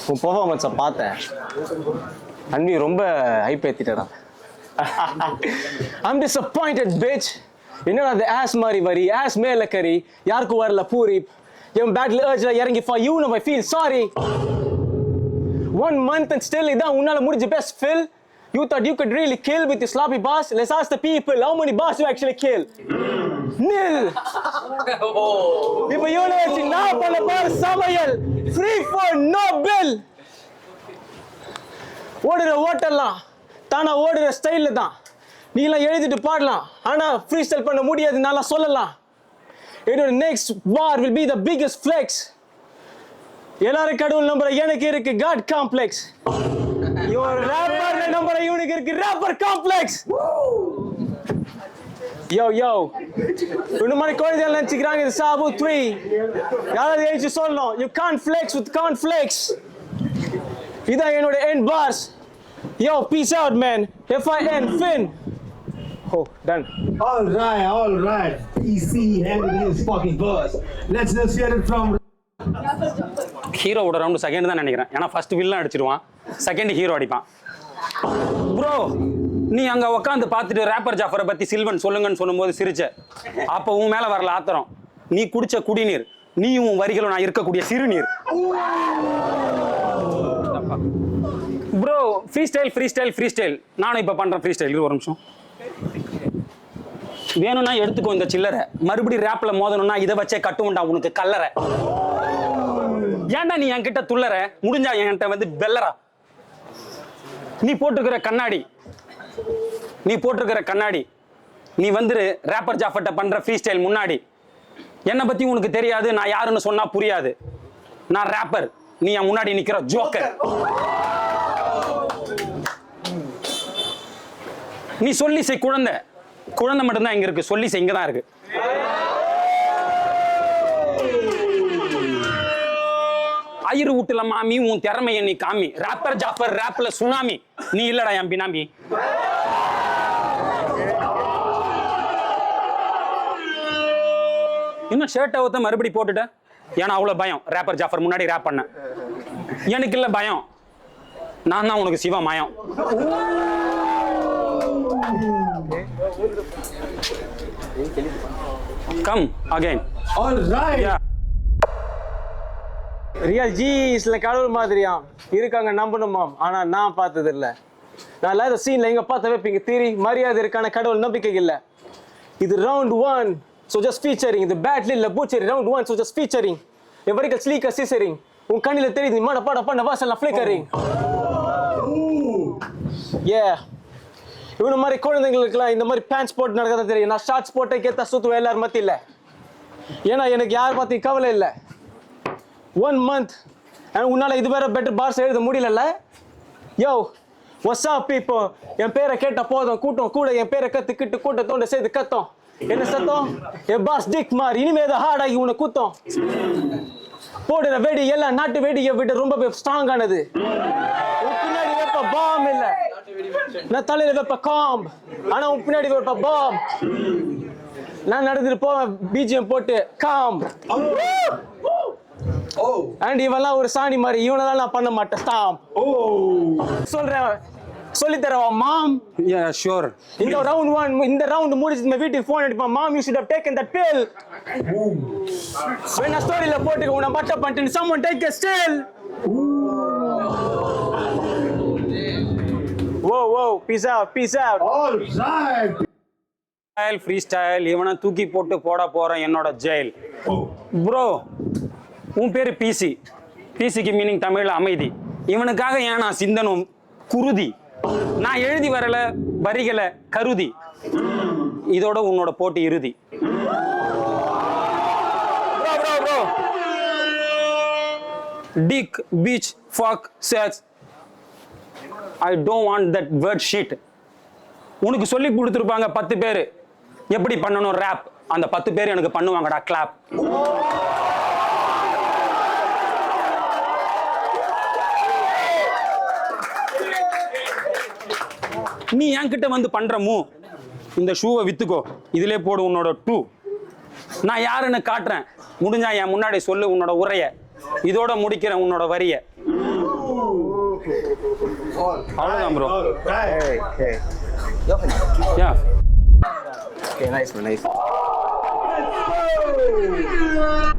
உன் பெர்ஃபார்மன்ஸை பார்த்தேன். அன்பி ரொம்ப ஹைப் ஏத்திட்டடா. I'm disappointed, bitch. என்னடா அந்த ஆஸ் மாதிரி வரி, ஆஸ் மேல கறி, யாருக்கும் வரல பூரி. என் பேட்ல ஏர்ஜ்ல இறங்கி for you, I feel sorry. 1 month and still இதான் உன்னால முடிஞ்ச best fill. You thought you could really kill with your sloppy boss? Let's ask the people, how many boss you actually kill? Nil. இப்போ இவனை வச்சு நான் பண்ண பாரு சமையல். Free for no bill. ஓடுற ஓட்டலாம் தானா ஓடுற ஸ்டைல்ல தான். நீ எல்லாம் எழுதிட்டு பாடலாம், ஆனா ஃப்ரீ ஸ்டைல் பண்ண முடியாது நல்லா சொல்லலாம். என்னோட next war will be the biggest flex. எல்லாரும் கடவுள் நம்புற எனக்கு இருக்கு God complex. இவன் rapper நம்புற இவனுக்கு இருக்கு rapper complex. Yo இந்த மாதிரி குழந்தைகள் நினைச்சுக்கிறாங்க இது சாபு 3. யாராவது எழுச்சி சொல்லணும், you can't flex with cornflakes. இதான் என்னோட end bars. Yo, peace out man. FIN Finn. Oh, done. All right. PC handling his fucking buzz. Let's just hear it from ஹீரோவோட ரவுண்டு செகண்ட் தான் நினைக்கிறேன். ஏன்னா ஃபர்ஸ்ட் வில்லன் அடிச்சிருவான், செகண்ட் ஹீரோ அடிப்பான். Bro நீ அங்க உட்காந்து பார்த்துட்டு ரேப்பர் ஜாஃபரை பத்தி சில்வன் சொல்லுங்கன்னு சொல்லும்போது சிரிச்ச. அப்போ உன் மேல வரல ஆத்திரம். நீ குடிச்ச குடிநீர், நீயும் உன் வரிகளும் நான் இருக்கக்கூடிய சிறுநீர். ப்ரோ ஃப்ரீ ஸ்டைல் நானும் இப்போ பண்றேன் ஃப்ரீ ஸ்டைல். ஒரு நிமிஷம் வேணும்னா எடுத்துக்கோ இந்த சில்லறை. மறுபடியும் ரேப்ல மோதணும்னா இதை வச்சே கட்டுவோண்டா உனக்கு கல்லறை. ஏன்டா நீ என்கிட்ட துள்ளற? முடிஞ்சா என்கிட்ட வந்து பெல்லரா. நீ போட்டுக்கிற கண்ணாடி நீ வந்துரு ரேப்பர் ஜாஃபர்ட்ட பண்ற ஃப்ரீ ஸ்டைல் முன்னாடி. என்னை பத்தி உனக்கு தெரியாது, நான் யாருன்னு சொன்னா புரியாது. நான் ரேப்பர், நீ என் முன்னாடி நிக்கிற ஜோக்கர். நீ சொல்லி செய் குழந்தை மட்டும்தான் இங்க இருக்கு, சொல்லி செய் இங்கதான் இருக்கு. ஆயிரு வீட்டுல மாமி உன் திறமைய நீ காமி. ரேப்பர் ஜாஃபர் ரேப்ல சுனாமி, நீ இல்லடா என் பினாமி. இன்னும் ஷர்ட் அவுத்த மறுபடி போட்டுட்ட. ஏன்னா அவ்வளவு பயம் ரேப்பர் ஜாஃபர் முன்னாடி ரேப் பண்ண. எனக்கு இல்ல பயம், நான் தான் உனக்கு சிவ மயம். Come again. All right. Yeah. Real ஜீஸ்ல கடவுள் மாதிரியா இருக்காங்க நம்பணுமா, ஆனா நான் பார்த்தது இல்ல. நான் இல்லாத சீன்ல எங்க பார்த்த வைப்பீங்க தீரி மரியாதை இருக்கான கடவுள் நம்பிக்கை இல்ல. இது ரவுண்ட் 1 so just featuring. இது பேட்ல இல்ல பூச்சரி. Round 1 so just featuring. எவரிக்கல் ஸ்லீக்கர் சிசரிங். உன் கண்ணில தெரியுது நீ மாட பாட பண்ண வாசல்ல ஃப்ளிக்கரிங். இவன மாதிரி குழந்தைங்களுக்குலாம் இந்த மாதிரி பேண்ட்ஸ் போட்டு நடக்கதான் தெரியும். நான் ஷார்ட்ஸ் போட்டே கேத்தா சுத்துவேன் எல்லாரும் மத்தியில. ஏன்னா எனக்கு யார் பத்தி கவலை இல்லை. 1 month உன்னால இது வேற பெட்டர் பார்ஸ் எழுத முடியல. யோ what's up people, என் பேரை கேட்ட போதும் கூட்டம் கூட என் பேரை கத்துக்கிட்டு கூட்டத்தோட சேர்த்து கத்தோம். என்ன சத்தம்? என் பாஸ் டிக் மார் இனிமே தான் ஹார்டாகி உன்னை கூத்தம். போடுற வெடி எல்லாம் நாட்டு வெடியை விட ரொம்ப ஸ்ட்ராங் ஆனது. பின்னாடி வைப்ப பாம் இல்ல, நான் தலையில வைப்ப காம், ஆனா உன் பின்னாடி வைப்ப பாம். நான் நடந்துட்டு போவேன் பிஜிஎம் போட்டு காம். அண்ட் இவெல்லாம் ஒரு சாணி மாதிரி, இவனெல்லாம் நான் பண்ண மாட்டேன். ஸ்டாம் சொல்றேன், சொல்லி தரவா மாம்? Yeah, sure. இந்த ரவுண்ட் 1 இந்த ரவுண்ட் முடிச்சிட்டு வீட்டுக்கு ஃபோன் அடிப்பான். மாம் you should have taken that pill. when a storyல போட்டுக்க உன பட்ட பண்ணிட்டு someone take a still. Whoa peace out. All right. Free style இவனை தூக்கி போட்டு போட போறேன் என்னோட ஜெயில். ப்ரோ உன் பேரு பிசிக்கு மீனிங் தமிழ்ல அமைதி. இவனுக்காக ஏன் நான் சிந்தனும் குருதி. நான் எழுதி வரல வரிகளை கருதி. இதோட உன்னோட போட்டி இறுதி. Bro dick beach fuck sex I don't want that word shit. உனக்கு சொல்லி கொடுத்துருப்பாங்க 10 பேர் எப்படி பண்ணணும் ரேப். அந்த 10 பேர் எனக்கு பண்ணுவாங்கடா கிளாப். நீ என்கிட்ட வந்து பண்ற இந்த ஷூவை வித்துக்கோ, இதிலே போடு உன்னோட 2. நான் யாருன்னு காட்டுறேன், முடிஞ்சா என் முன்னாடி சொல்லு உன்னோட உரைய. இதோட முடிக்கிறேன் உன்னோட வரிய. அவ்வளவுதான் bro. Right. Okay. Yeah Okay, nice man, nice. Let's go!